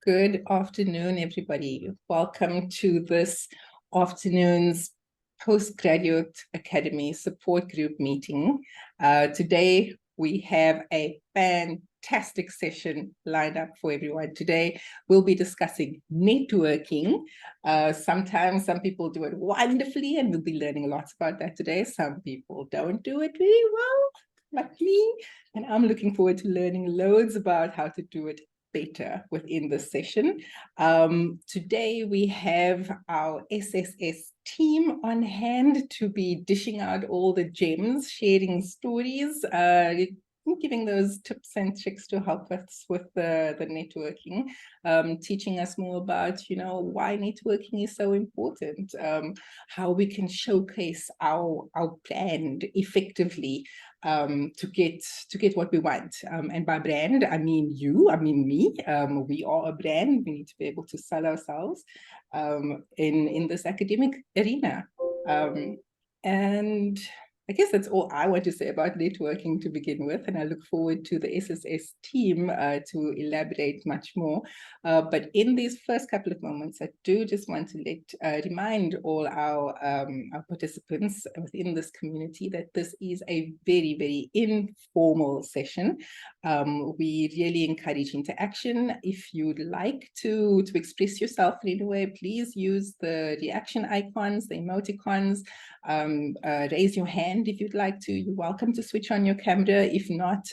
Good afternoon, everybody. Welcome to this afternoon's Postgraduate Academy support group meeting. Today, we have a fantastic session lined up for everyone. Today, we'll be discussing networking. Sometimes some people do it wonderfully, and we'll be learning lots about that today. Some people don't do it very well, like me, and I'm looking forward to learning loads about how to do it better within this session. Today we have our SSS team on hand to be dishing out all the gems, sharing stories, giving those tips and tricks to help us with the networking, teaching us more about, why networking is so important, how we can showcase our brand effectively, to get what we want. And by brand, I mean me. We are a brand. We need to be able to sell ourselves in this academic arena. And I guess that's all I want to say about networking to begin with, and I look forward to the SSS team to elaborate much more. But in these first couple of moments, I do just want to remind all our participants within this community that this is a very, very informal session. We really encourage interaction. If you'd like to express yourself in any way, please use the reaction icons, the emoticons, raise your hand if you'd like to. You're welcome to switch on your camera. If not,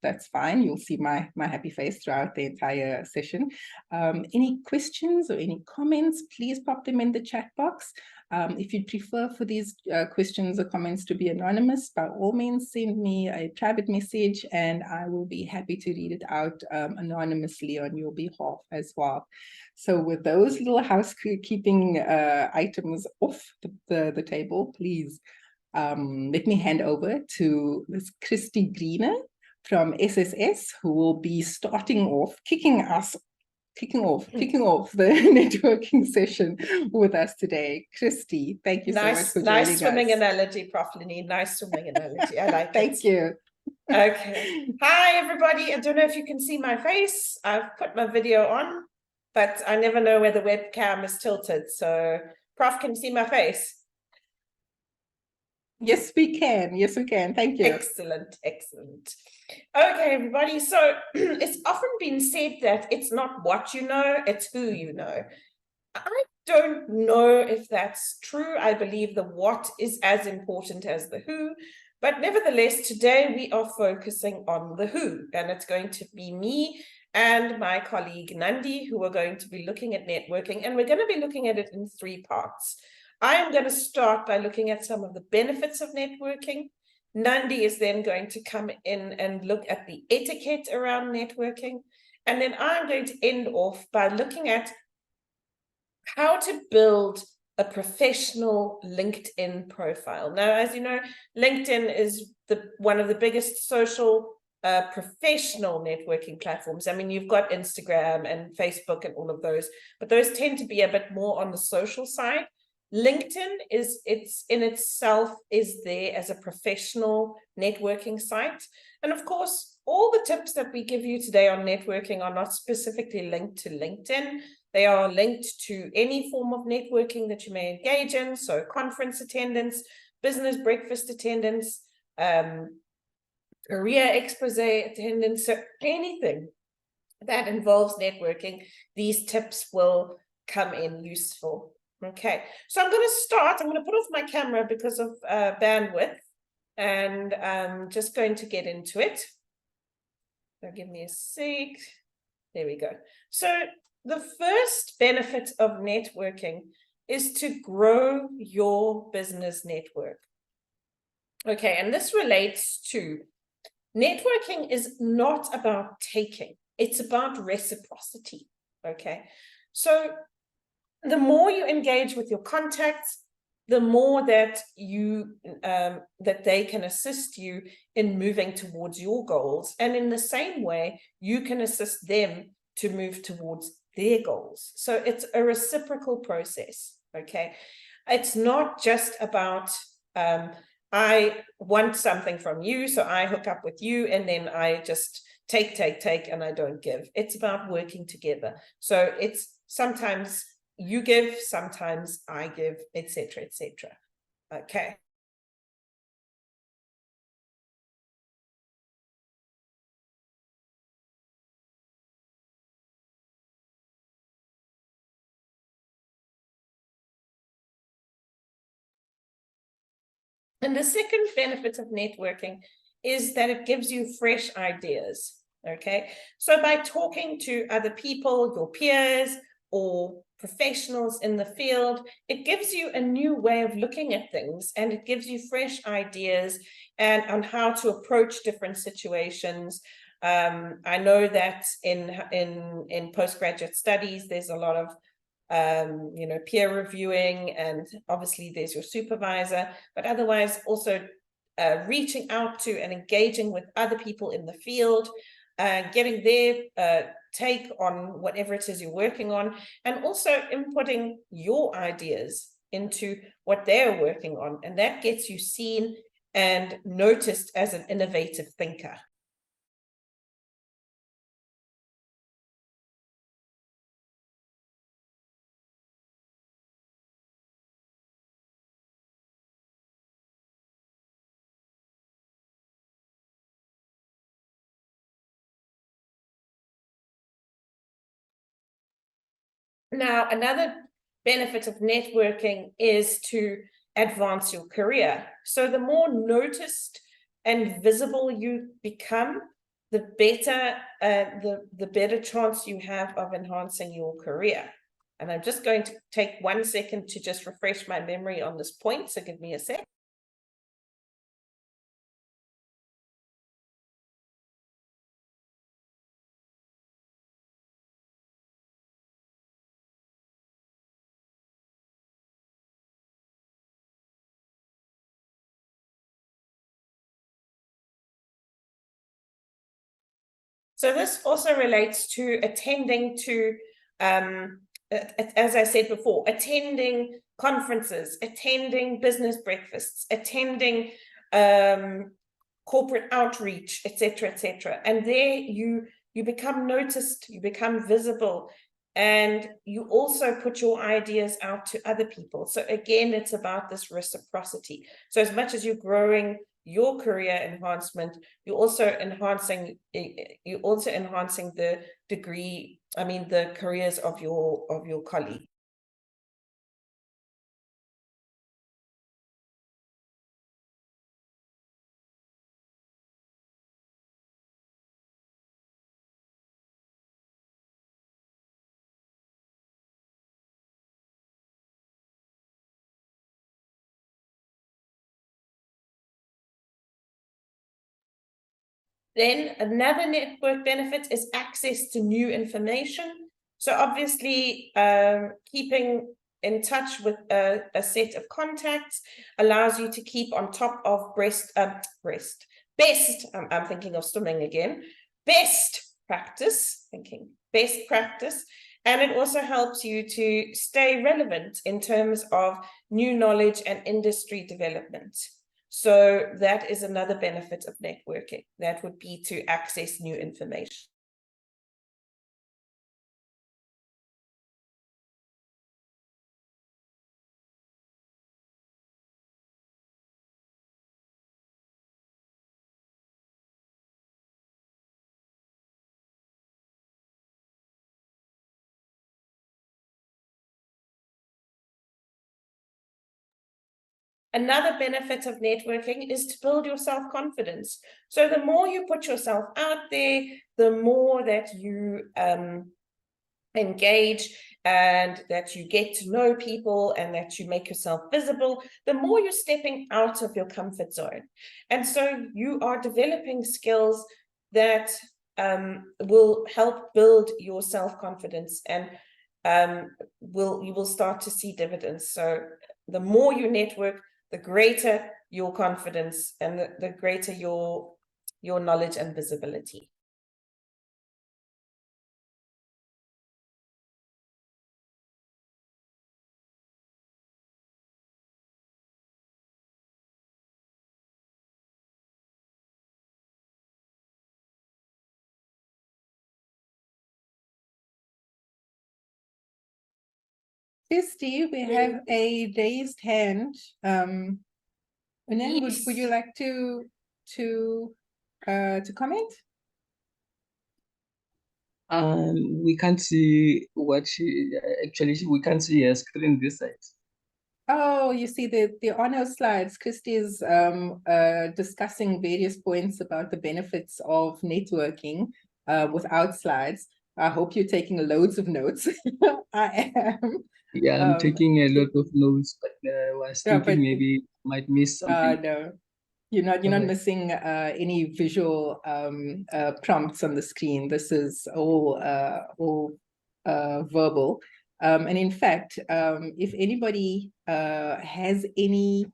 that's fine. You'll see my happy face throughout the entire session. Any questions or any comments, please pop them in the chat box. If you'd prefer for these questions or comments to be anonymous, by all means, send me a private message and I will be happy to read it out anonymously on your behalf as well. So with those little housekeeping items off the table, please let me hand over to Ms. Christy Greener from SSS, who will be kicking off the networking session with us today. Christy, thank you so much for joining us. Nice swimming analogy, Prof. Lenine. Nice swimming analogy. I like it. Thank you. Okay. Hi, everybody. I don't know if you can see my face. I've put my video on, but I never know where the webcam is tilted. So, Prof, can you see my face? Yes, we can. Yes, we can. Thank you. Excellent, excellent. Okay, everybody. So it's often been said that it's not what you know, it's who you know. I don't know if that's true. I believe the what is as important as the who. But nevertheless, today we are focusing on the who. And it's going to be me and my colleague Nandi who are going to be looking at networking. And we're going to be looking at it in 3 parts. I am going to start by looking at some of the benefits of networking. Nandi is then going to come in and look at the etiquette around networking. And then I'm going to end off by looking at how to build a professional LinkedIn profile. Now, as you know, LinkedIn is one of the biggest social professional networking platforms. I mean, you've got Instagram and Facebook and all of those, but those tend to be a bit more on the social side. LinkedIn is there as a professional networking site. And of course, all the tips that we give you today on networking are not specifically linked to LinkedIn. They are linked to any form of networking that you may engage in. So conference attendance, business breakfast attendance, career expose attendance, so anything that involves networking, these tips will come in useful. Okay, so I'm going to start. I'm going to put off my camera because of bandwidth, and I'm just going to get into it. So give me a sec. There we go. So the first benefit of networking is to grow your business network. Okay, and this relates to networking is not about taking, it's about reciprocity. Okay, so the more you engage with your contacts, the more that that they can assist you in moving towards your goals. And in the same way, you can assist them to move towards their goals. So it's a reciprocal process, okay? It's not just about, I want something from you, so I hook up with you, and then I just take, and I don't give. It's about working together. So it's sometimes you give, sometimes I give, etc., etc. Okay. And the second benefit of networking is that it gives you fresh ideas. Okay, so by talking to other people, your peers or professionals in the field, it gives you a new way of looking at things, and it gives you fresh ideas and on how to approach different situations. I know that in postgraduate studies, there's a lot of peer reviewing, and obviously there's your supervisor, but otherwise also reaching out to and engaging with other people in the field, getting their take on whatever it is you're working on, and also inputting your ideas into what they're working on. And that gets you seen and noticed as an innovative thinker. Now, another benefit of networking is to advance your career. So the more noticed and visible you become, the better the better chance you have of enhancing your career. And I'm just going to take 1 second to just refresh my memory on this point, so give me a sec. So this also relates to attending to, as I said before, attending conferences, attending business breakfasts, attending corporate outreach, etc., etc. And there you become noticed, you become visible, and you also put your ideas out to other people. So again, it's about this reciprocity. So as much as you're growing your career enhancement, you're also enhancing the the careers of your colleagues. Then another network benefit is access to new information. Then another network benefit is access to new information. So obviously, keeping in touch with a set of contacts allows you to keep on top of I'm thinking of swimming again, best practice, and it also helps you to stay relevant in terms of new knowledge and industry development. So that is another benefit of networking. That would be to access new information. Another benefit of networking is to build your self-confidence. So the more you put yourself out there, the more that you engage and that you get to know people and that you make yourself visible, the more you're stepping out of your comfort zone. And so you are developing skills that will help build your self-confidence, and you will start to see dividends. So the more you network, the greater your confidence and the greater your knowledge and visibility. Christy, we have a raised hand. Unen, would you like to comment? We can't see what actually we can't see her screen this side. Oh, you see the honor slides. Christy is discussing various points about the benefits of networking without slides. I hope you're taking loads of notes. I am. Yeah, I'm taking a lot of notes, but I was thinking maybe I might miss something. No, you're not missing any visual prompts on the screen. This is all verbal. And in fact, if anybody has any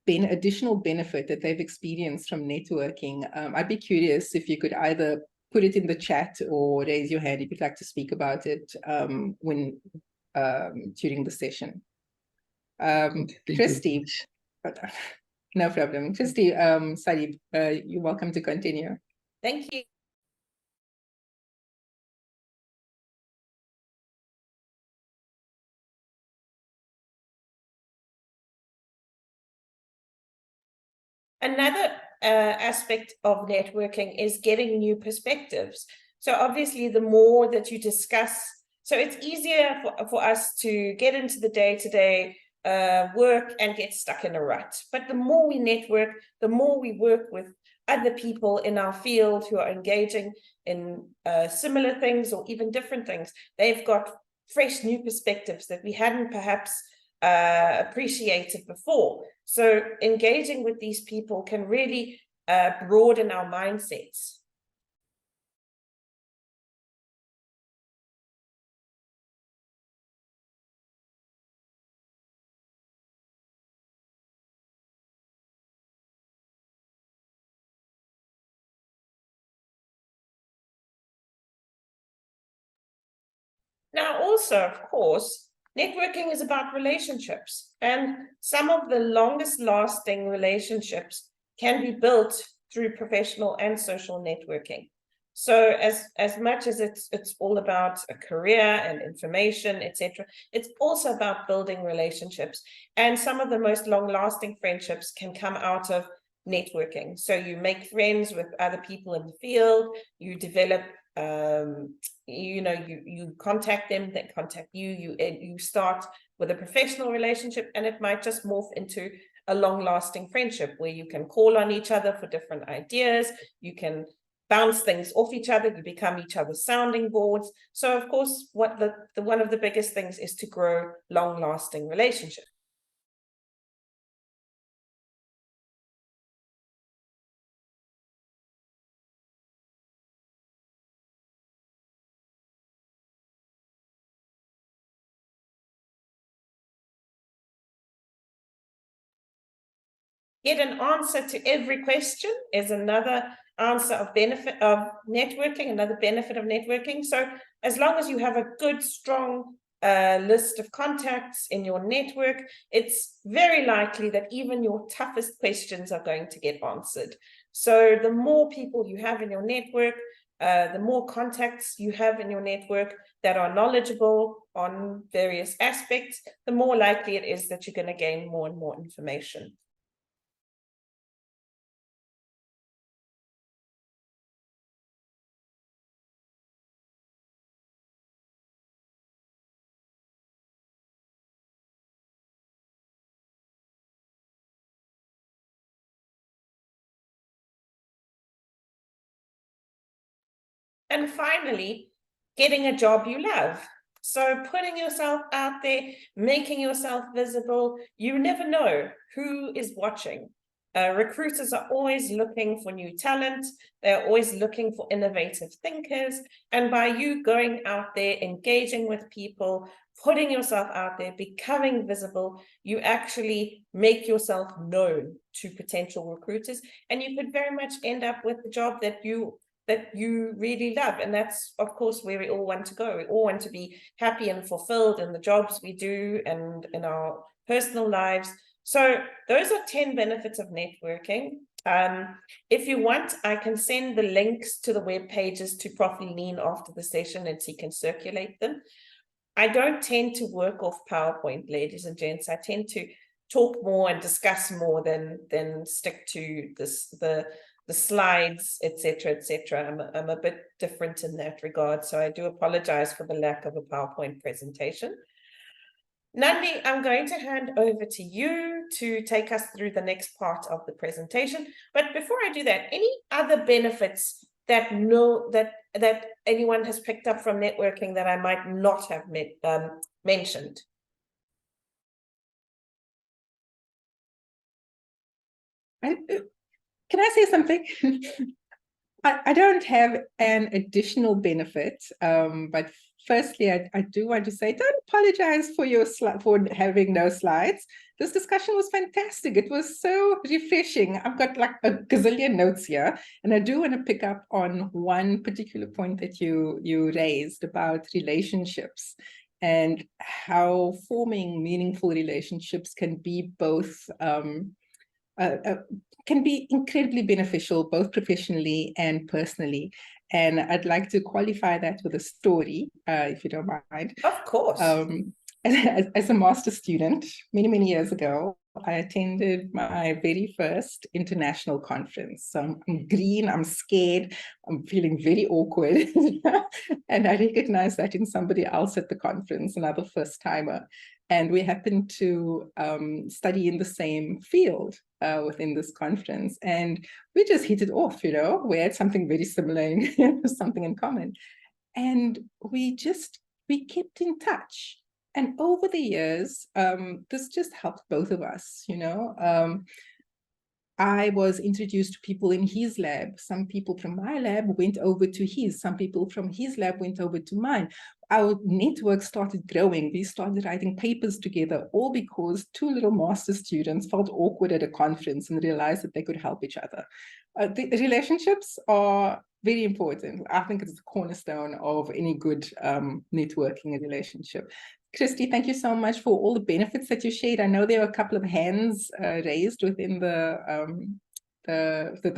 additional benefit that they've experienced from networking, I'd be curious if you could either put it in the chat or raise your hand if you'd like to speak about it when during the session. Christy, no problem. Christy, Sadi, you're welcome to continue. Thank you. Another aspect of networking is getting new perspectives. So obviously, the more that you discuss, so it's easier for us to get into the day-to-day work and get stuck in a rut. But the more we network, the more we work with other people in our field who are engaging in similar things or even different things. They've got fresh new perspectives that we hadn't perhaps appreciated before. So engaging with these people can really broaden our mindsets. Now, also, of course, networking is about relationships, and some of the longest lasting relationships can be built through professional and social networking. So as much as it's all about a career and information, etc., it's also about building relationships. And some of the most long-lasting friendships can come out of networking. So you make friends with other people in the field, you develop you contact them, they contact you, you start with a professional relationship, and it might just morph into a long-lasting friendship where you can call on each other for different ideas, you can bounce things off each other, you become each other's sounding boards. So of course, what the one of the biggest things is to grow long-lasting relationships. Get an answer to every question is another answer of benefit of networking, another benefit of networking. So as long as you have a good, strong list of contacts in your network, it's very likely that even your toughest questions are going to get answered. So the more people you have in your network, the more contacts you have in your network that are knowledgeable on various aspects, the more likely it is that you're going to gain more and more information. And finally, getting a job you love. So putting yourself out there, making yourself visible, you never know who is watching. Recruiters are always looking for new talent. They're always looking for innovative thinkers. And by you going out there, engaging with people, putting yourself out there, becoming visible, you actually make yourself known to potential recruiters. And you could very much end up with the job that you really love. And that's, of course, where we all want to go. We all want to be happy and fulfilled in the jobs we do and in our personal lives. So those are 10 benefits of networking. If you want, I can send the links to the web pages to Prof. Lean after the session and he can circulate them. I don't tend to work off PowerPoint, ladies and gents. I tend to talk more and discuss more than stick to the slides, etc., etc. I'm a bit different in that regard, so I do apologize for the lack of a PowerPoint presentation. Nandi, I'm going to hand over to you to take us through the next part of the presentation. But before I do that, any other benefits that that anyone has picked up from networking that I might not have mentioned? Can I say something? I don't have an additional benefit, but firstly, I do want to say, don't apologize for for having no slides. This discussion was fantastic. It was so refreshing. I've got like a gazillion notes here, and I do want to pick up on one particular point that you raised about relationships and how forming meaningful relationships can be both can be incredibly beneficial, both professionally and personally. And I'd like to qualify that with a story, if you don't mind. Of course. As a master's student, many, many years ago, I attended my very first international conference. So I'm green, I'm scared, I'm feeling very awkward. And I recognized that in somebody else at the conference, another first timer. And we happened to study in the same field within this conference. And we just hit it off, you know, we had something very similar, something in common. And we kept in touch. And over the years, this just helped both of us, you know. I was introduced to people in his lab. Some people from my lab went over to his. Some people from his lab went over to mine. Our network started growing. We started writing papers together, all because two little master students felt awkward at a conference and realized that they could help each other. The relationships are very important. I think it's the cornerstone of any good networking relationship. Christy, thank you so much for all the benefits that you shared. I know there were a couple of hands raised within the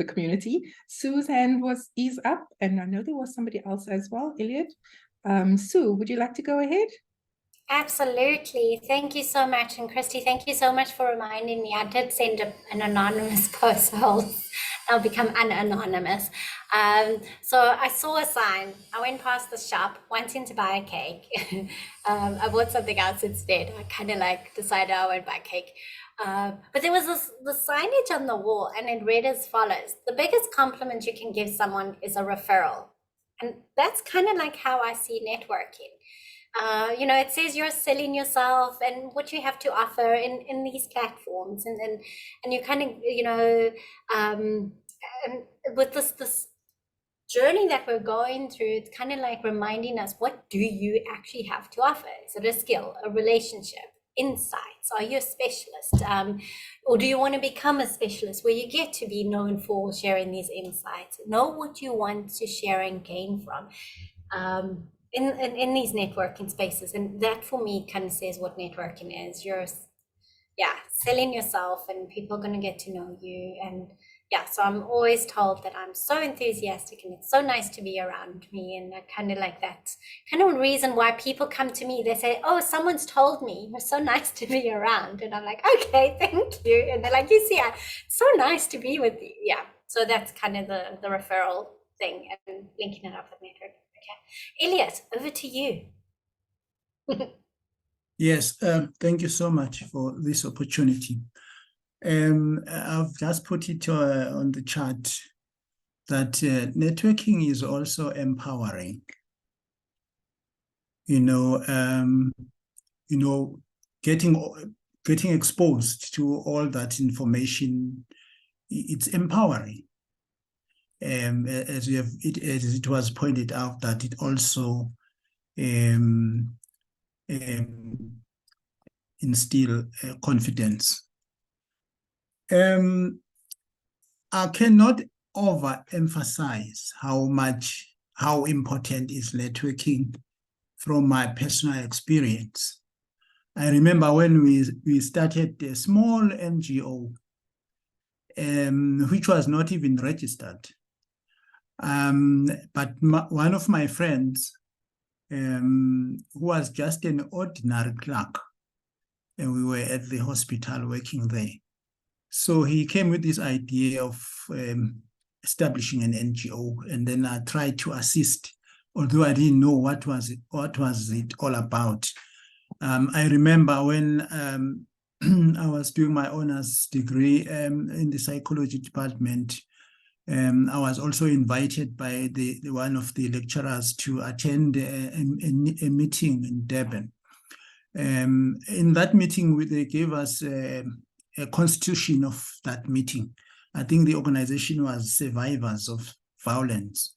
community. Sue's hand is up, and I know there was somebody else as well, Elliot. Sue, would you like to go ahead? Absolutely. Thank you so much. And Christy, thank you so much for reminding me. I did send an anonymous post. I'll become unanonymous. So I saw a sign. I went past the shop wanting to buy a cake. I bought something else instead. I kind of like decided I would buy cake. But there was the signage on the wall, and it read as follows: the biggest compliment you can give someone is a referral. And that's kind of like how I see networking. You know, it says you're selling yourself and what you have to offer in these platforms, and you kind of, you know, and with this journey that we're going through, it's kind of like reminding us, what do you actually have to offer? Is it a skill, a relationship, insights? Are you a specialist, or do you want to become a specialist where you get to be known for sharing these insights? Know what you want to share and gain from in these networking spaces. And that for me kind of says what networking is. You're selling yourself, and people are going to get to know you. And so I'm always told that I'm so enthusiastic and it's so nice to be around me. And I kind of like that kind of reason why people come to me. They say, oh, someone's told me you're so nice to be around. And I'm like, okay, thank you. And they're like, you see, it's so nice to be with you. Yeah. So that's kind of the referral thing and linking it up with network. Okay. Elliot, over to you. Yes, thank you so much for this opportunity. I've just put it on the chat that networking is also empowering. You know, getting exposed to all that information, it's empowering. As it was pointed out, that it also instill confidence. I cannot overemphasize how important is networking from my personal experience. I remember when we started a small NGO, which was not even registered. But one of my friends who was just an ordinary clerk. And we were at the hospital working there. So he came with this idea of establishing an NGO, and then I tried to assist, although I didn't know what was it all about. I remember when I was doing my honors degree in the psychology department, I was also invited by the one of the lecturers to attend a meeting in Durban. In that meeting, they gave us a constitution of that meeting. I think the organization was Survivors of Violence.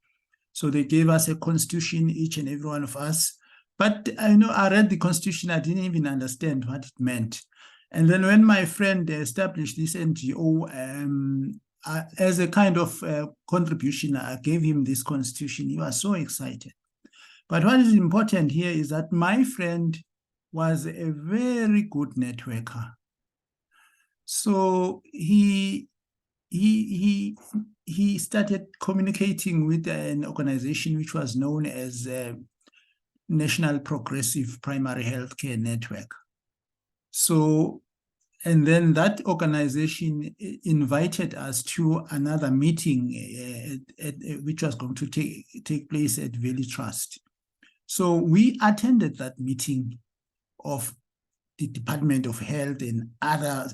So they gave us a constitution, each and every one of us. But I know I read the constitution, I didn't even understand what it meant. And then when my friend established this NGO, as a kind of contribution, I gave him this constitution. He was so excited. But what is important here is that my friend was a very good networker. So he started communicating with an organization which was known as National Progressive Primary Healthcare Network. So, and then that organization invited us to another meeting which was going to take place at Valley Trust. So we attended that meeting of the Department of Health and other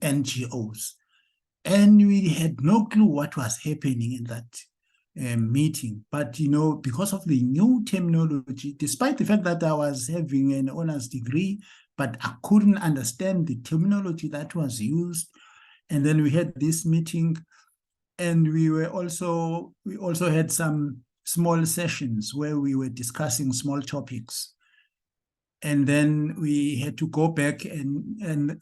NGOs. And we had no clue what was happening in that meeting. But, you know, because of the new terminology, despite the fact that I was having an honors degree, but I couldn't understand the terminology that was used. And then we had this meeting, and we also had some small sessions where we were discussing small topics. And then we had to go back and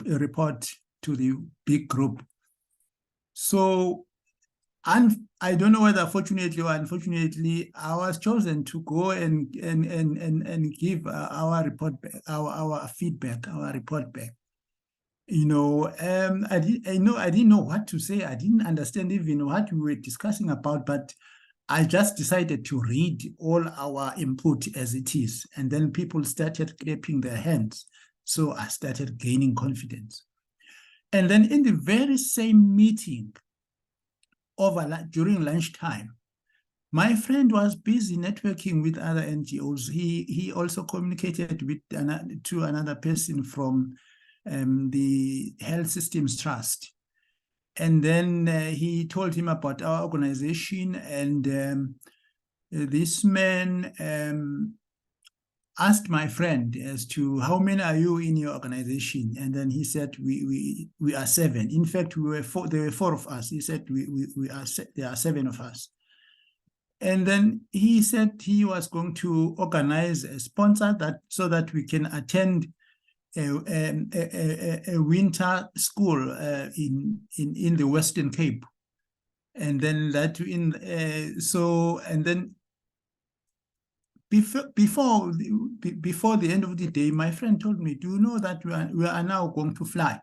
report to the big group. So I don't know whether fortunately or unfortunately, I was chosen to go and give our report back, our feedback, our report back. You know, I didn't know what to say. I didn't understand even what we were discussing about, but I just decided to read all our input as it is. And then people started clapping their hands. So I started gaining confidence. And then in the very same meeting, during lunchtime, my friend was busy networking with other NGOs. He also communicated with to another person from the Health Systems Trust. And then he told him about our organization, and this man asked my friend as to how many are you in your organization, and then he said we are 7. In fact, we were 4. There were 4 of us. He said there are 7 of us. And then he said he was going to organize a sponsor so that we can attend a winter school in the Western Cape, and then that and then before the end of the day, my friend told me, "Do you know that we are now going to fly?"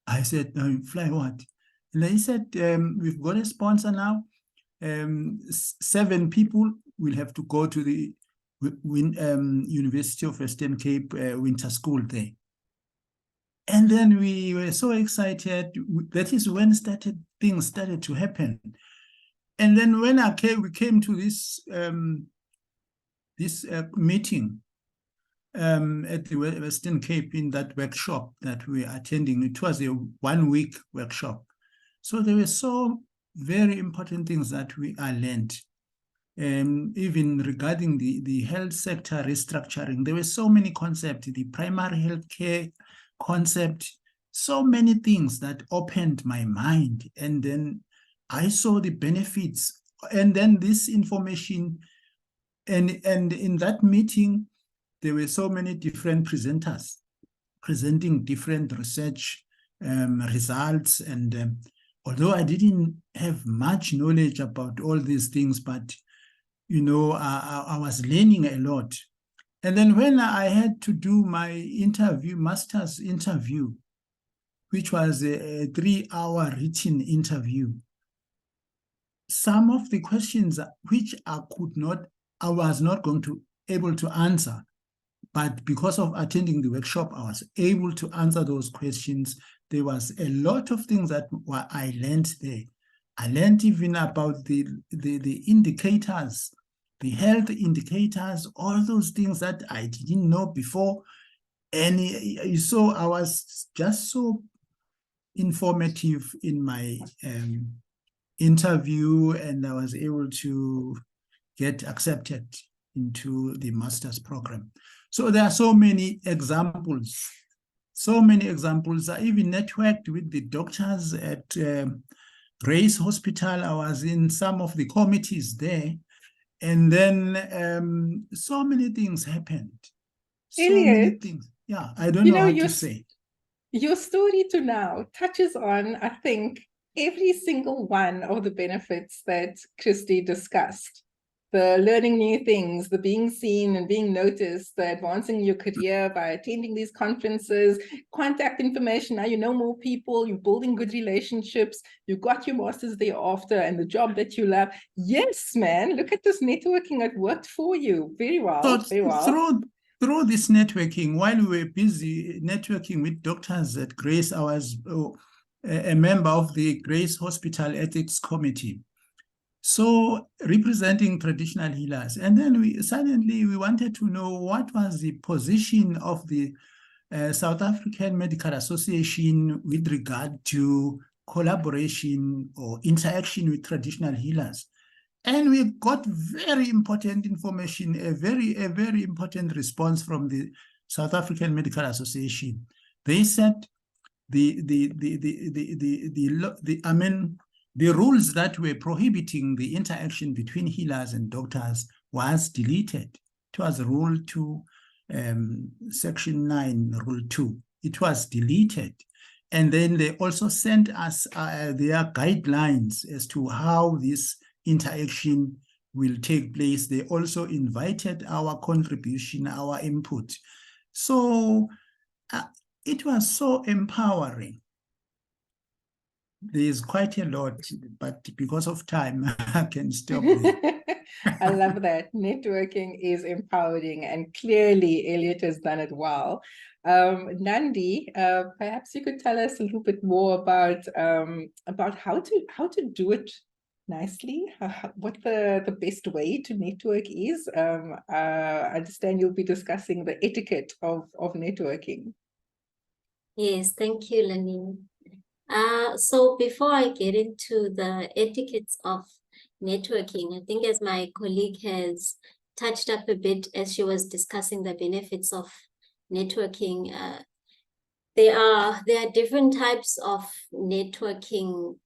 I said, "No, fly what?" And he said, "We've got a sponsor now. 7 people will have to go to the University of Western Cape winter school there." And then we were so excited. That is when things started to happen. And then when we came to this meeting at the Western Cape in that workshop that we were attending, it was a 1-week workshop. So there were so very important things that I learned. Even regarding the health sector restructuring, there were so many concepts, the primary health care concept, so many things that opened my mind. And then I saw the benefits, and then this information, and in that meeting, there were so many different presenters presenting different research results. And although I didn't have much knowledge about all these things, but, you know, I was learning a lot. And then when I had to do my master's interview, which was a 3-hour written interview, some of the questions which I could not I was not going to able to answer. But because of attending the workshop, I was able to answer those questions. There was a lot of things that I learned there. I learned even about the indicators, the health indicators, all those things that I didn't know before. And so I was just so informative in my interview, and I was able to get accepted into the master's program. So there are so many examples. I even networked with the doctors at Grace Hospital. I was in some of the committees there. And then so many things happened. So many things. Yeah, I don't know what to say. Your story to now touches on, I think, every single one of the benefits that Christy discussed. The learning new things, the being seen and being noticed, the advancing your career by attending these conferences, contact information. Now you know more people, you're building good relationships, you got your master's thereafter, and the job that you love. Yes, man, look at this networking. It worked for you. Very well, so very well. Through this networking, while we were busy networking with doctors at Grace, I was a member of the Grace Hospital Ethics Committee. So representing traditional healers. And then we wanted to know what was the position of the South African Medical Association with regard to collaboration or interaction with traditional healers. And we got very important information, a very important response from the South African Medical Association. They said the rules that were prohibiting the interaction between healers and doctors was deleted. It was Rule 2, Section 9, Rule 2. It was deleted. And then they also sent us their guidelines as to how this interaction will take place. They also invited our contribution, our input. So it was so empowering. There's quite a lot, but because of time, I can stop there. I love that. Networking is empowering, and clearly Elliot has done it well. Nandi, perhaps you could tell us a little bit more about how to do it nicely, what the best way to network is. I understand you'll be discussing the etiquette of networking. Yes, thank you, Lenine. So before I get into the etiquettes of networking, I think as my colleague has touched up a bit as she was discussing the benefits of networking, there are different types of networking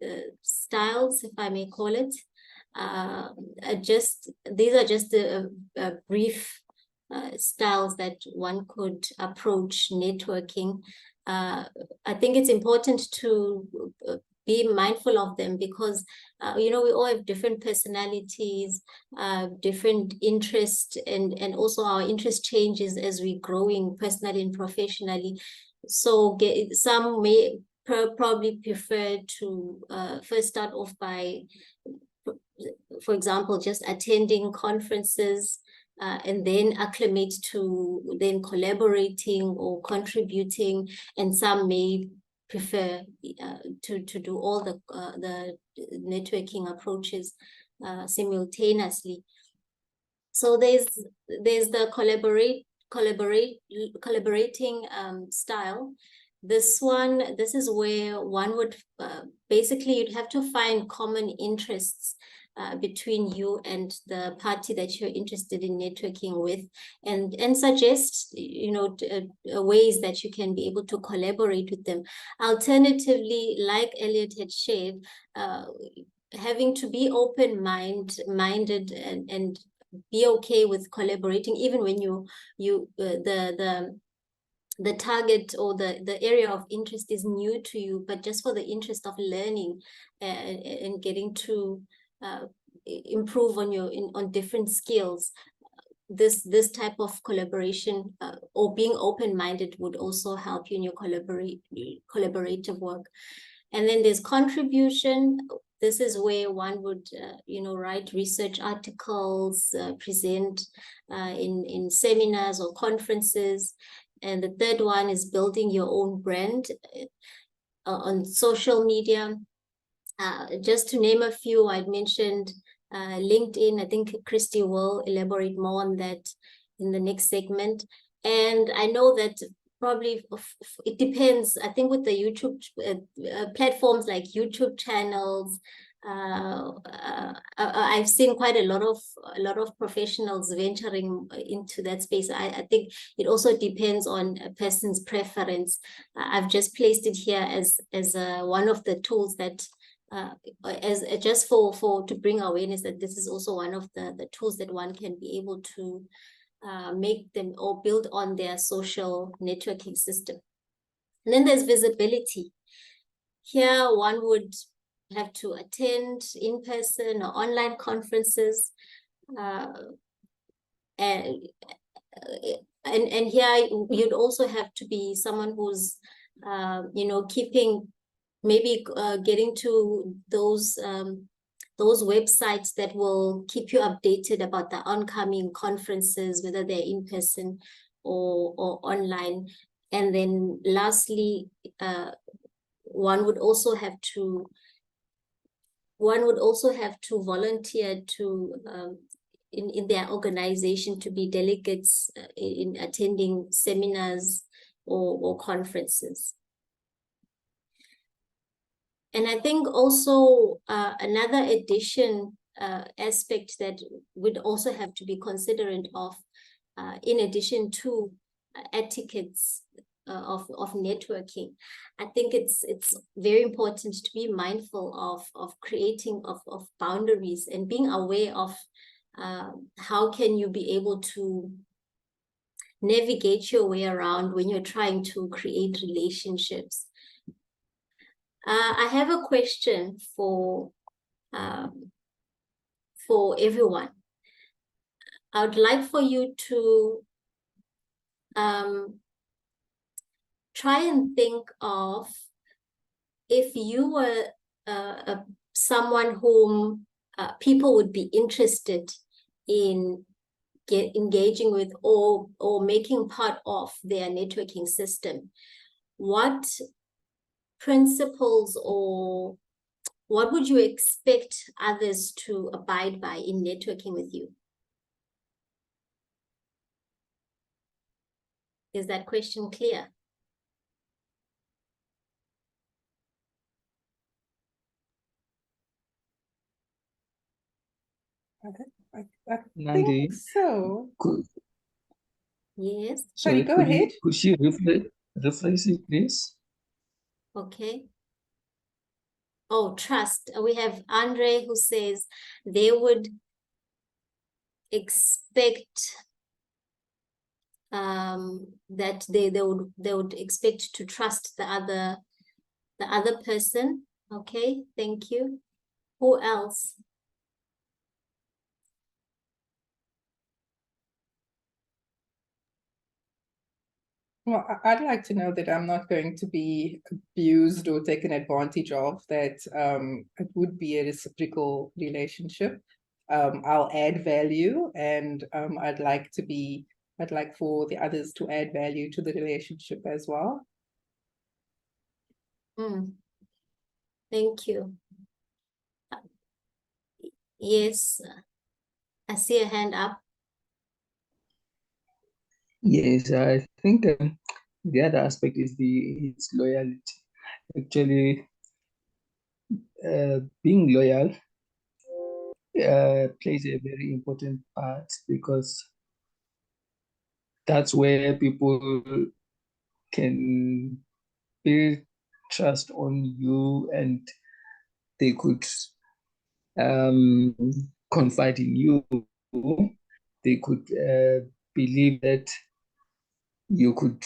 styles, if I may call it. These are just a brief styles that one could approach networking. I think it's important to be mindful of them because, we all have different personalities, different interests, and also our interest changes as we're growing personally and professionally. So some may probably prefer to first start off by, for example, just attending conferences, and then acclimate to then collaborating or contributing, and some may prefer to do all the networking approaches simultaneously. So there's the collaborating style. This is where one would basically, you'd have to find common interests between you and the party that you're interested in networking with, and suggest ways that you can be able to collaborate with them. Alternatively, like Elliot had shared, having to be open-minded and be okay with collaborating, even when the target or the area of interest is new to you, but just for the interest of learning and getting to improve on different skills. This type of collaboration or being open-minded would also help you in your collaborative work. And then there's contribution. this is where one would, write research articles, present in seminars or conferences. And the third one is building your own brand on social media. Just to name a few, I'd mentioned LinkedIn. I think Christy will elaborate more on that in the next segment. And I know that probably it depends. I think with the YouTube platforms like YouTube channels, I've seen quite a lot of professionals venturing into that space. I think it also depends on a person's preference. I've just placed it here as one of the tools that as just to bring awareness that this is also one of the tools that one can be able to make them or build on their social networking system. And then there's visibility. Here one would have to attend in-person or online conferences. And here you'd also have to be someone who's, keeping, maybe getting to those websites that will keep you updated about the oncoming conferences, whether they're in person or online. And then lastly, one would also have to volunteer to in their organization to be delegates in attending seminars or conferences. And I think also another addition aspect that would also have to be considerate of, in addition to etiquettes of networking, I think it's very important to be mindful of creating of boundaries and being aware of how can you be able to navigate your way around when you're trying to create relationships. I have a question for everyone. I would like for you to try and think of if you were someone whom people would be interested in engaging with or making part of their networking system. What principles or what would you expect others to abide by in networking with you? Is that question clear? I Nandi, think so. Yes. Sorry, go ahead. Could you rephrase it, please? Okay. Oh, trust. We have Andre who says they would expect that they would expect to trust the other person. Okay, thank you. Who else? Well, I'd like to know that I'm not going to be abused or taken advantage of, that it would be a reciprocal relationship. I'll add value, and I'd like for the others to add value to the relationship as well. Thank you. Yes, I see a hand up. Yes, I think the other aspect is its loyalty. Actually, being loyal plays a very important part, because that's where people can build trust on you, and they could confide in you. They could believe that you could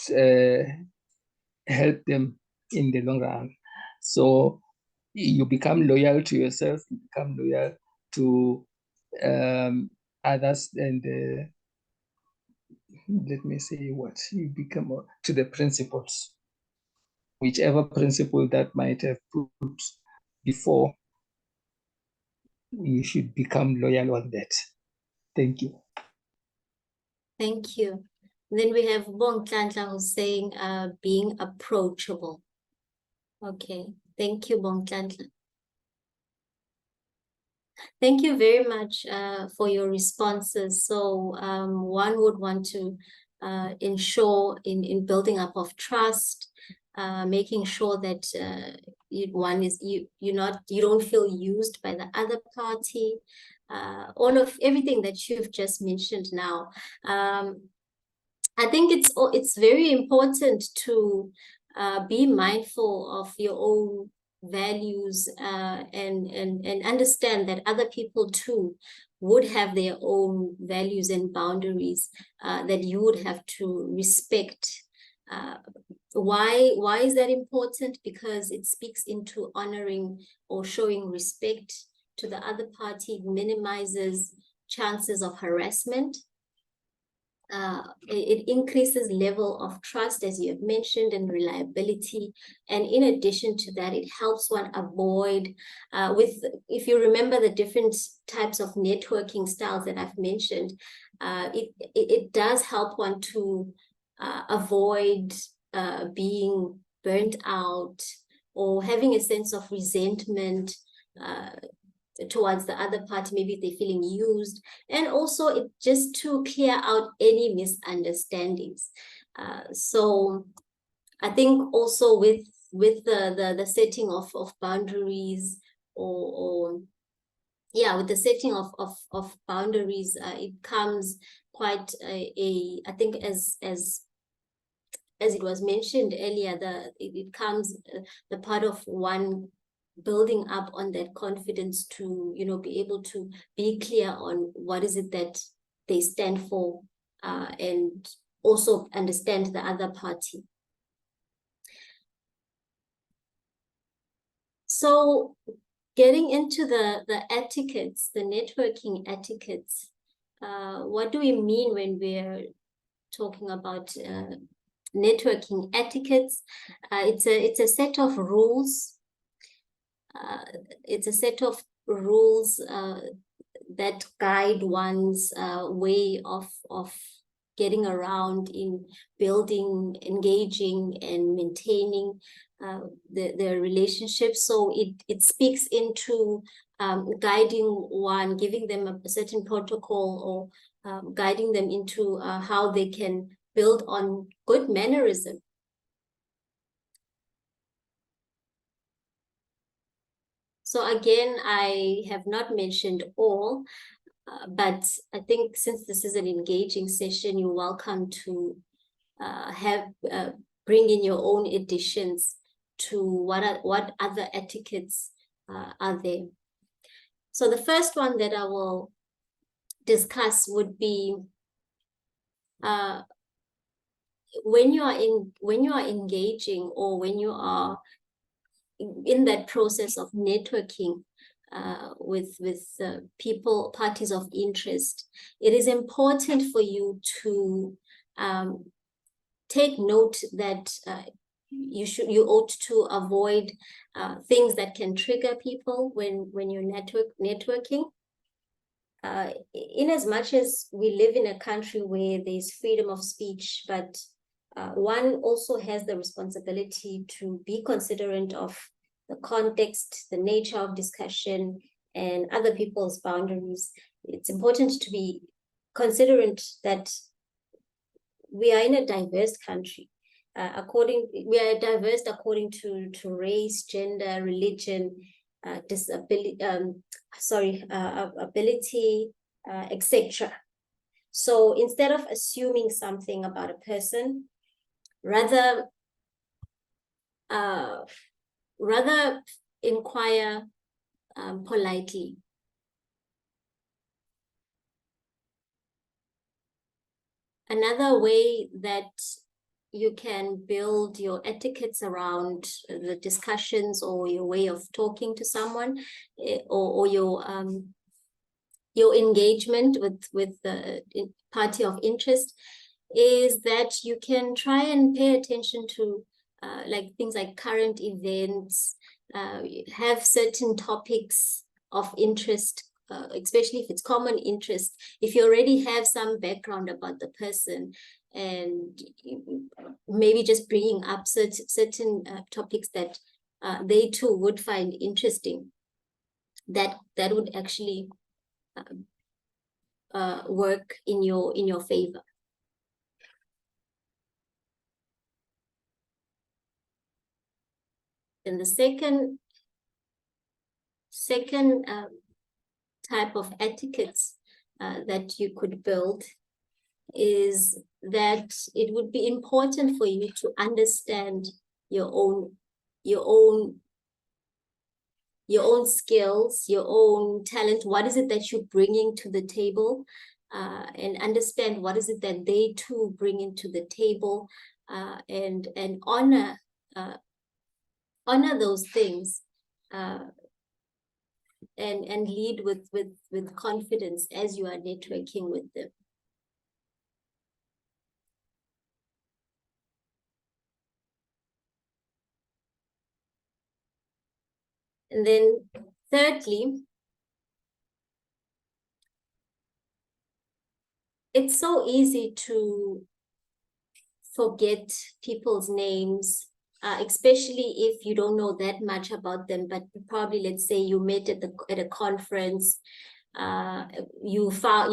help them in the long run. So you become loyal to yourself, you become loyal to others, and let me say what you become to the principles, whichever principle that might have put before you should become loyal on that. Thank you. Thank you. Then we have Bongtlanhla who's saying being approachable. Okay, thank you, Bongtlanhla. Thank you very much for your responses. So one would want to ensure in building up of trust, making sure that you don't feel used by the other party. All of everything that you've just mentioned now. I think it's very important to be mindful of your own values and understand that other people too would have their own values and boundaries that you would have to respect. Why is that important? Because it speaks into honoring or showing respect to the other party. It minimizes chances of harassment. It increases level of trust, as you have mentioned, and reliability. And in addition to that, it helps one avoid, if you remember the different types of networking styles that I've mentioned, it does help one to avoid being burnt out or having a sense of resentment towards the other party, maybe if they're feeling used, and also it just to clear out any misunderstandings. So I think also with the setting of boundaries with the setting of boundaries, it comes quite I think as it was mentioned earlier, it comes the part of one building up on that confidence to, be able to be clear on what is it that they stand for, and also understand the other party. So getting into the etiquettes, the networking etiquettes, what do we mean when we're talking about networking etiquettes? It's a set of rules. It's a set of rules that guide one's way of getting around in building, engaging, and maintaining the relationships. So it speaks into guiding one, giving them a certain protocol, or guiding them into how they can build on good mannerism. So again, I have not mentioned all, but I think since this is an engaging session, you're welcome to bring in your own additions to what other etiquettes are there. So the first one that I will discuss would be when you are engaging, or when you are in that process of networking with people, parties of interest, it is important for you to take note that you ought to avoid things that can trigger people when you're networking. In as much as we live in a country where there's freedom of speech, but one also has the responsibility to be considerate of the context, the nature of discussion, and other people's boundaries. It's important to be considerate that we are in a diverse country. We are diverse according to race, gender, religion, disability, ability, etc. So instead of assuming something about a person, rather inquire politely. Another way that you can build your etiquettes around the discussions, or your way of talking to someone, or your engagement with the party of interest, is that you can try and pay attention to like things like current events, have certain topics of interest, especially if it's common interest, if you already have some background about the person, and maybe just bringing up certain topics that they too would find interesting, that would actually work in your favor. And the second type of etiquettes that you could build is that it would be important for you to understand your own skills, your own talent. What is it that you're bringing to the table, and understand what is it that they too bring into the table, and honor those things, and lead with confidence as you are networking with them. And then thirdly, it's so easy to forget people's names, especially if you don't know that much about them, but probably, let's say you met at a conference, you find that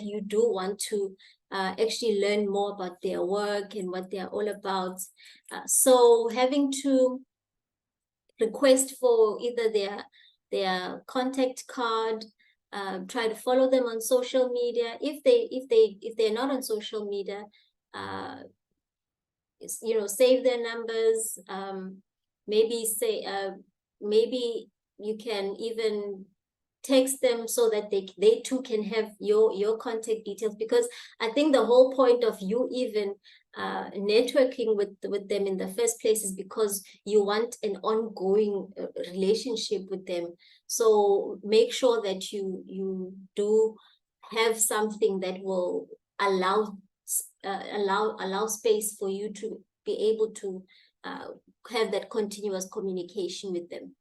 you do want to actually learn more about their work and what they're all about. So having to request for either their contact card, try to follow them on social media. If they're not on social media, save their numbers. Maybe you can even text them so that they too can have your contact details, because I think the whole point of you even networking with them in the first place is because you want an ongoing relationship with them. So make sure that you do have something that will allow space for you to be able to have that continuous communication with them.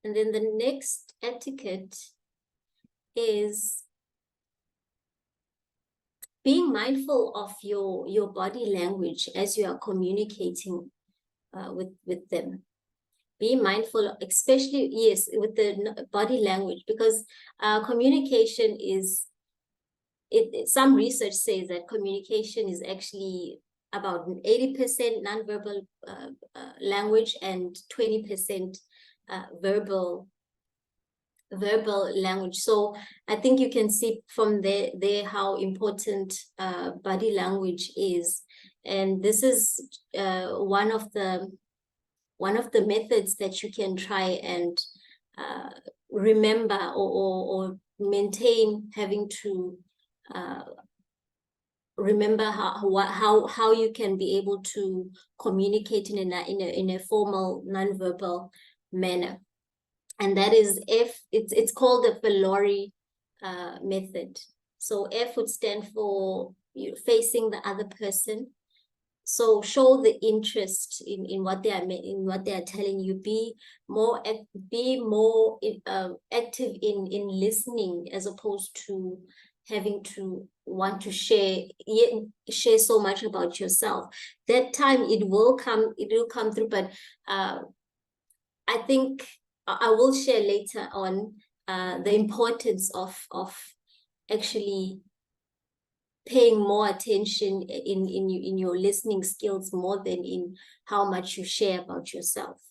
And then the next etiquette is being mindful of your body language as you are communicating with them. Be mindful, especially, yes, with the body language, because communication is, some research says that communication is actually about 80% nonverbal language and 20% verbal language. So I think you can see from there how important body language is, and this is one of the methods that you can try and remember or maintain, having to remember how you can be able to communicate in a formal nonverbal manner. And that is it's called the Filori method. So F would stand for facing the other person. So show the interest in what they are telling you. Be more active in listening, as opposed to having to want to share so much about yourself. That time it will come through, but I think I will share later on the importance of actually paying more attention in your listening skills, more than in how much you share about yourself.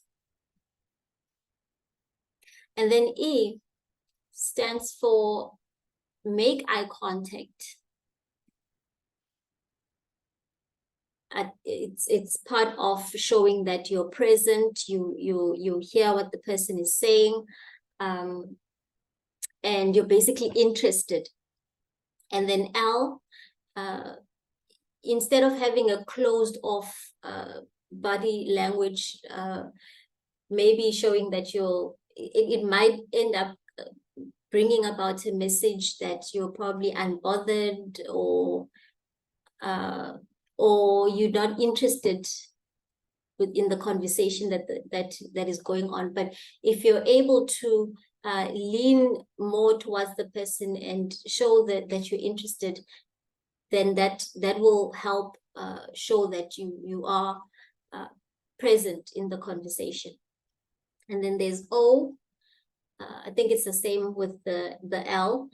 And then E stands for make eye contact. It's part of showing that you're present, you hear what the person is saying, and you're basically interested. And then L, instead of having a closed off body language, maybe showing that it might end up bringing about a message that you're probably unbothered, or or you're not interested within the conversation that is going on. But if you're able to lean more towards the person and show that you're interested, then that will help show that you are present in the conversation. And then there's O. I think it's the same with the L.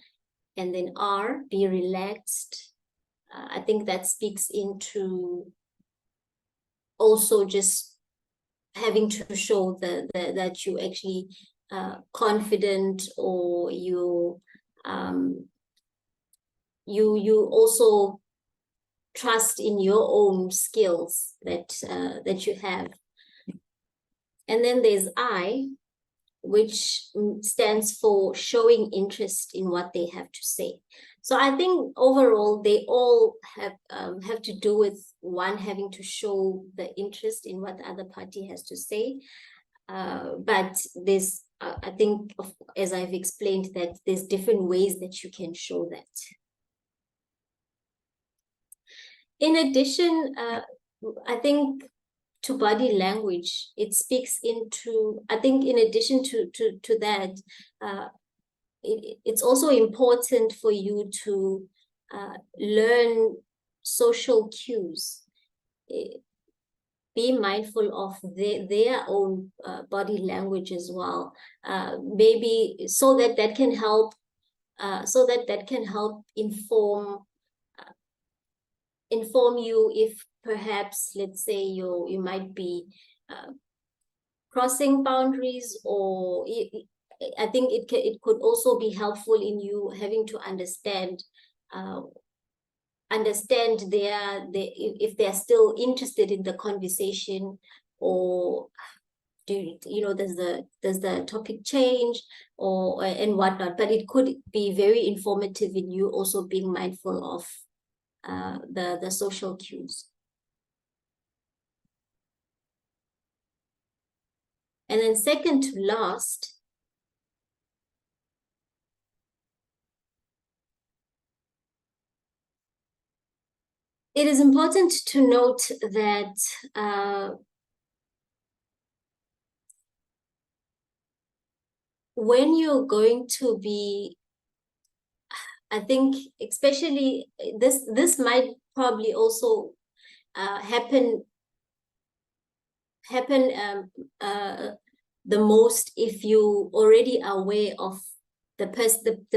And then R, be relaxed. I think that speaks into also just having to show that you actually confident, or you also trust in your own skills that you have. And then there's I, which stands for showing interest in what they have to say. So I think overall they all have to do with one having to show the interest in what the other party has to say. But there's, I think, as I've explained, that there's different ways that you can show that. In addition, I think to body language, it speaks into, I think in addition to that, it's also important for you to learn social cues. Be mindful of their own body language as well. Maybe so that can help, inform you if perhaps, let's say, you might be crossing boundaries, or I think it could also be helpful in you having to understand if they're still interested in the conversation, or does the topic change, or and whatnot. But it could be very informative in you also being mindful of the social cues. And then second to last, it is important to note that when you're going to be, I think especially this might probably also happen the most if you already are aware of the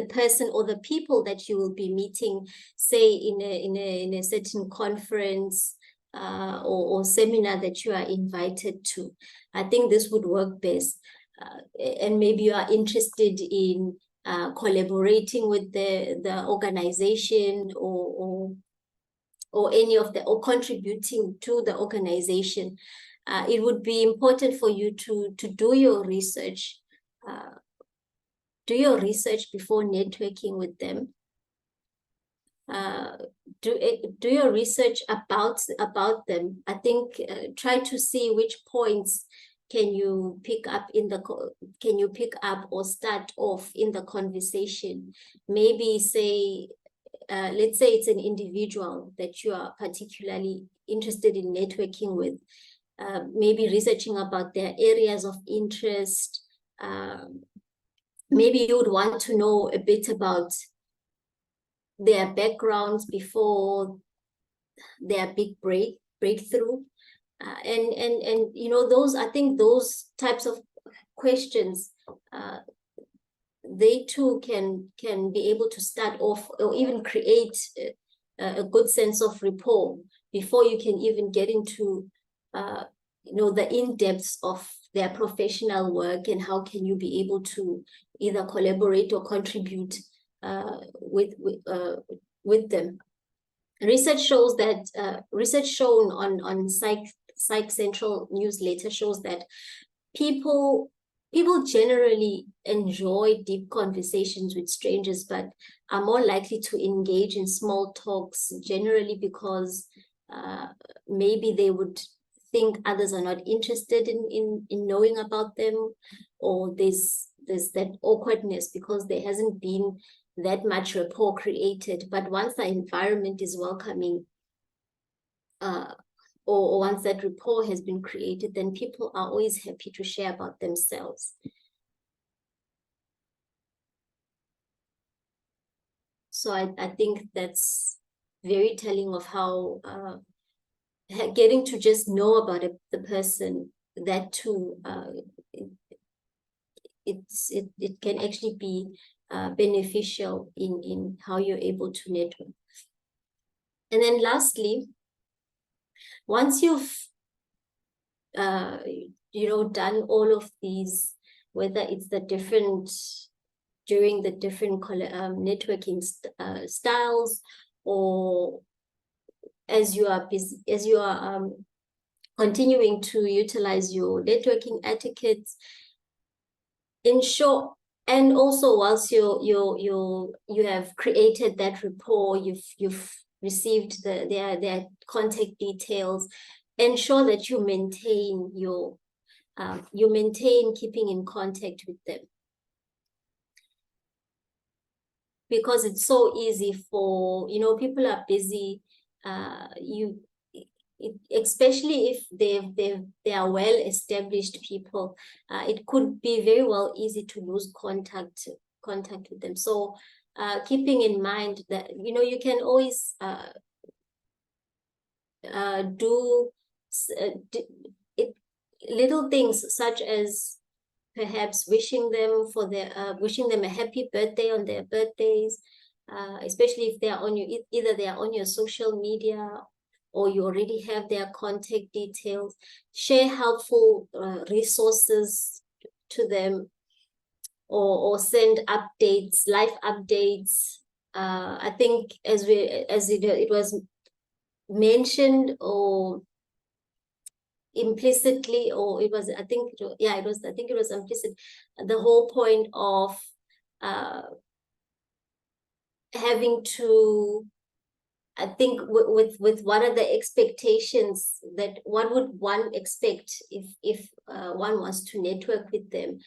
person or the people that you will be meeting, say in a certain conference or seminar that you are invited to. I think this would work best. And maybe you are interested in collaborating with the organization, or contributing to the organization. It would be important for you to do your research. Do your research before networking with them. Do your research about them. I think try to see which points can you pick up or start off in the conversation. Maybe say, let's say it's an individual that you are particularly interested in networking with. Maybe researching about their areas of interest. Maybe you would want to know a bit about their backgrounds before their big breakthrough. And I think those types of questions, they too can be able to start off, or even create a good sense of rapport before you can even get into the in-depths of their professional work, and how can you be able to either collaborate or contribute with them. Research shows that research shown on Psych Central newsletter shows that people generally enjoy deep conversations with strangers, but are more likely to engage in small talks, generally because maybe they would think others are not interested in knowing about them, or there's that awkwardness because there hasn't been that much rapport created. But once the environment is welcoming, or once that rapport has been created, then people are always happy to share about themselves. So I think that's very telling of how getting to just know about the person, that too, it can actually be beneficial in how you're able to network. And then lastly, once you've done all of these, whether it's during the different networking styles, or as you are continuing to utilize your networking etiquettes, ensure, and also whilst you have created that rapport, you've received their contact details, ensure that you maintain keeping in contact with them. Because it's so easy for, people are busy, especially if they are well-established people, it could be very well easy to lose contact with them. So keeping in mind that, you can always do little things, such as perhaps wishing them a happy birthday on their birthdays, especially if they are on either they are on your social media, or you already have their contact details. Share helpful resources to them, or send updates, life updates. I think as it was mentioned, or implicitly, or it was, I think it was implicit, the whole point of having to, I think with what are the expectations, that what would one expect if one wants to network with them,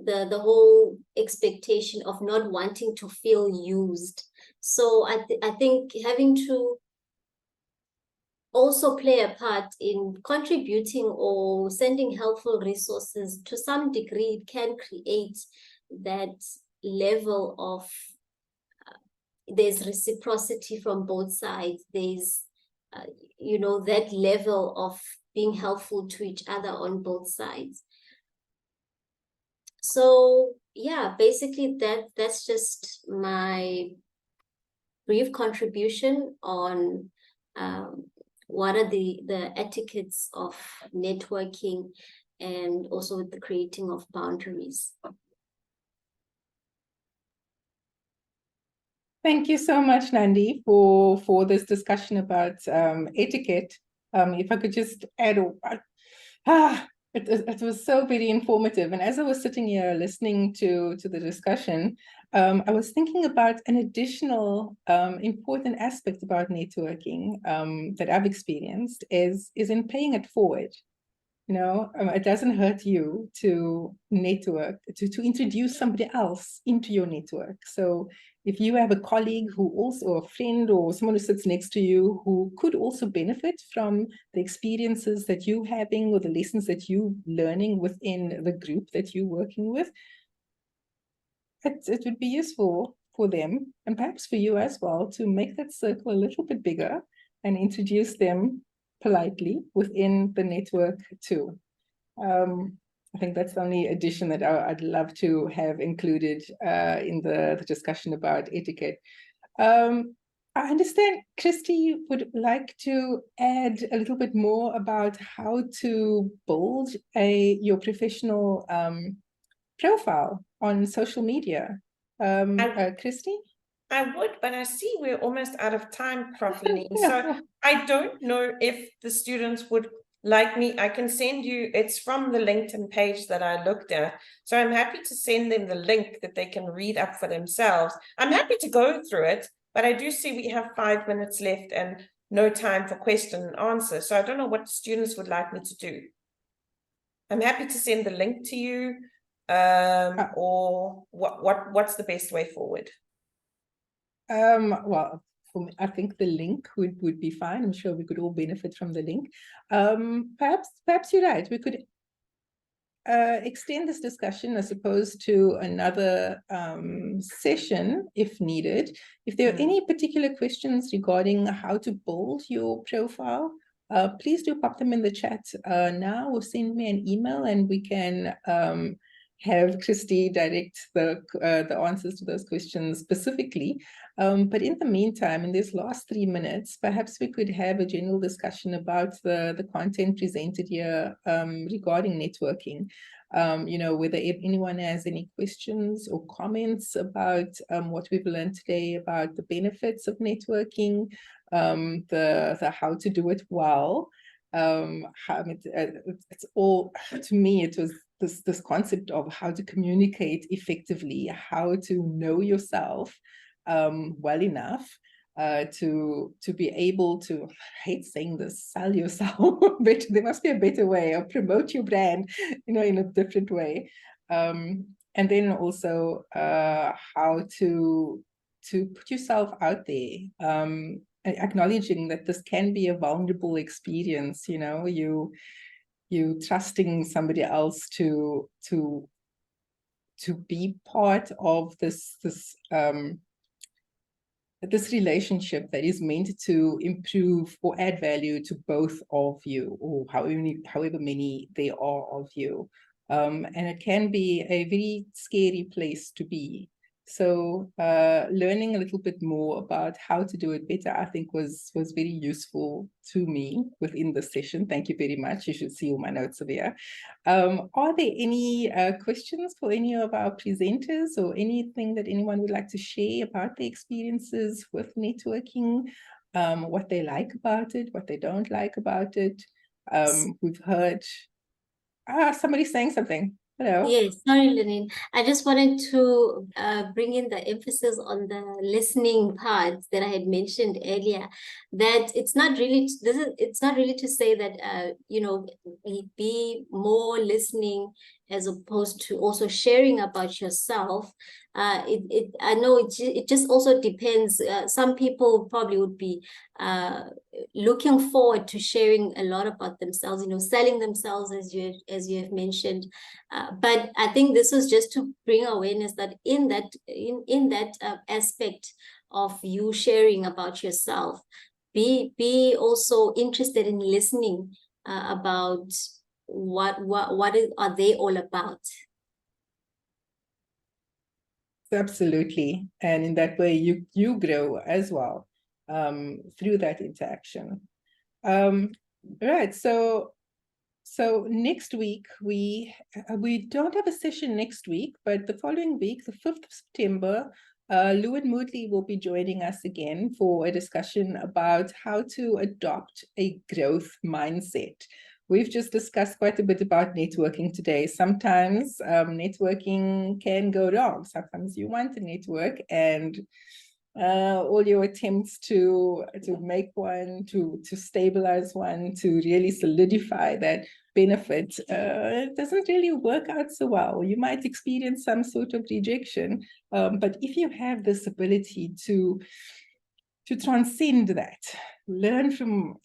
the whole expectation of not wanting to feel used. So I think having to also play a part in contributing or sending helpful resources, to some degree, it can create that level of there's reciprocity from both sides. There's that level of being helpful to each other on both sides. So yeah, basically that's just my brief contribution on what are the etiquettes of networking, and also the creating of boundaries. Thank you so much, Nandi, for this discussion about etiquette. If I could just add, it was so very informative. And as I was sitting here listening to the discussion, I was thinking about an additional important aspect about networking that I've experienced is in paying it forward. It doesn't hurt you to network, to introduce somebody else into your network. So if you have a colleague who also, or a friend, or someone who sits next to you who could also benefit from the experiences that you're having, or the lessons that you're learning within the group that you're working with, it would be useful for them, and perhaps for you as well, to make that circle a little bit bigger and introduce them politely within the network too. I think that's the only addition that I'd love to have included in the discussion about etiquette. I understand Christy would like to add a little bit more about how to build your professional profile on social media. Christy? I would, but I see we're almost out of time, Prof. Lee. So I don't know if the students would like me. I can send you, it's from the LinkedIn page that I looked at. So I'm happy to send them the link that they can read up for themselves. I'm happy to go through it, but I do see we have 5 minutes left and no time for question and answer. So I don't know what students would like me to do. I'm happy to send the link to you, or what's the best way forward? Well, I think the link would be fine. I'm sure we could all benefit from the link. Perhaps you're right. We could extend this discussion, I suppose, to another session if needed. If there are any particular questions regarding how to build your profile, please do pop them in the chat now, or send me an email, and we can have Christy direct the answers to those questions specifically. But in the meantime, in these last 3 minutes, perhaps we could have a general discussion about the content presented here regarding networking. You know, whether if anyone has any questions or comments about what we've learned today about the benefits of networking, the how to do it well. It's all, to me, it was this concept of how to communicate effectively, how to know yourself well enough to be able to, I hate saying this, sell yourself, but there must be a better way, or promote your brand, you know, in a different way. And then also how to put yourself out there, acknowledging that this can be a vulnerable experience, you know, you trusting somebody else to be part of this relationship that is meant to improve or add value to both of you, or however many there are of you. And it can be a very scary place to be. So learning a little bit more about how to do it better, I think was very useful to me within the session. Thank you very much. You should see all my notes over here. Are there any questions for any of our presenters, or anything that anyone would like to share about their experiences with networking, what they like about it, what they don't like about it? We've heard, somebody's saying something. Hello. Yes, sorry, Lenine. I just wanted to bring in the emphasis on the listening part that I had mentioned earlier. That it's not really to say that you know, be more listening as opposed to also sharing about yourself. I know it just also depends. Some people probably would be looking forward to sharing a lot about themselves, you know, selling themselves, as you have mentioned. But I think this was just to bring awareness that in that aspect of you sharing about yourself, be also interested in listening about what are they all about. Absolutely. And in that way, you grow as well through that interaction. Right. So next week, we don't have a session next week, but the following week, the 5th of September, Lou and Moodley will be joining us again for a discussion about how to adopt a growth mindset. We've just discussed quite a bit about networking today. Sometimes networking can go wrong. Sometimes you want to network, and all your attempts to make one, to stabilize one, to really solidify that benefit, doesn't really work out so well. You might experience some sort of rejection, but if you have this ability to transcend that, learn from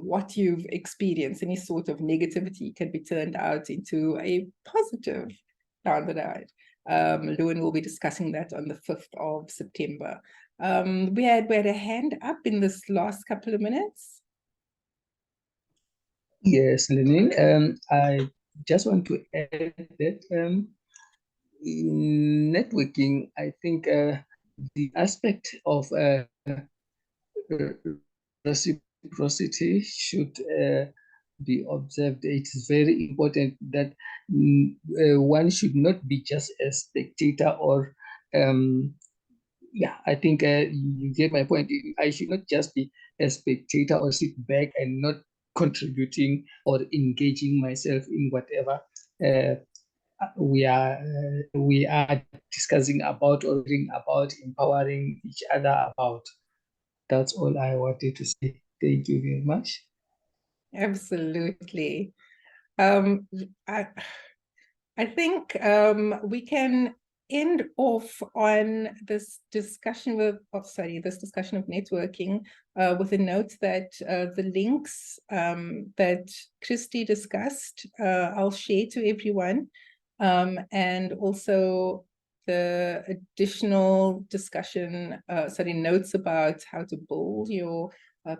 what you've experienced, any sort of negativity can be turned out into a positive down the line. Lewin will be discussing that on the 5th of September. We had a hand up in this last couple of minutes. Yes, Lenine. I just want to add that in networking, I think the aspect of reciprocity should be observed. It's very important that one should not be just a spectator, or yeah, I think you get my point. I should not just be a spectator or sit back and not contributing or engaging myself in whatever we are discussing about, or reading about, empowering each other about. That's all I wanted to say. Thank you very much. Absolutely. I think we can end off on this discussion this discussion of networking with a note that the links that Christy discussed, I'll share to everyone, and also the additional discussion, notes about how to build your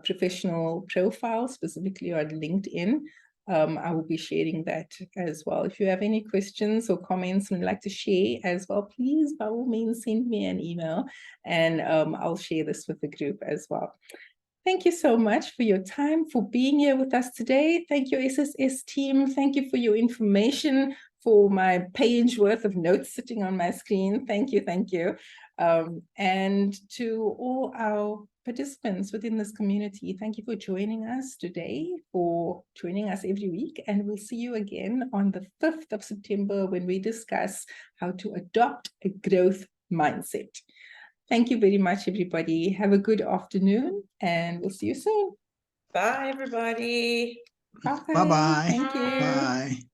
professional profile, specifically on LinkedIn. I will be sharing that as well. If you have any questions or comments and would like to share as well, please, by all means, send me an email, and I'll share this with the group as well. Thank you so much for your time, for being here with us today. Thank you, SSS team. Thank you for your information, for my page worth of notes sitting on my screen. Thank you, thank you. And to all our participants within this community, thank you for joining us today, for joining us every week, and we'll see you again on the 5th of September when we discuss how to adopt a growth mindset. Thank you very much, everybody. Have a good afternoon, and we'll see you soon. Bye, everybody. Bye. Bye-bye. Thank you. Bye.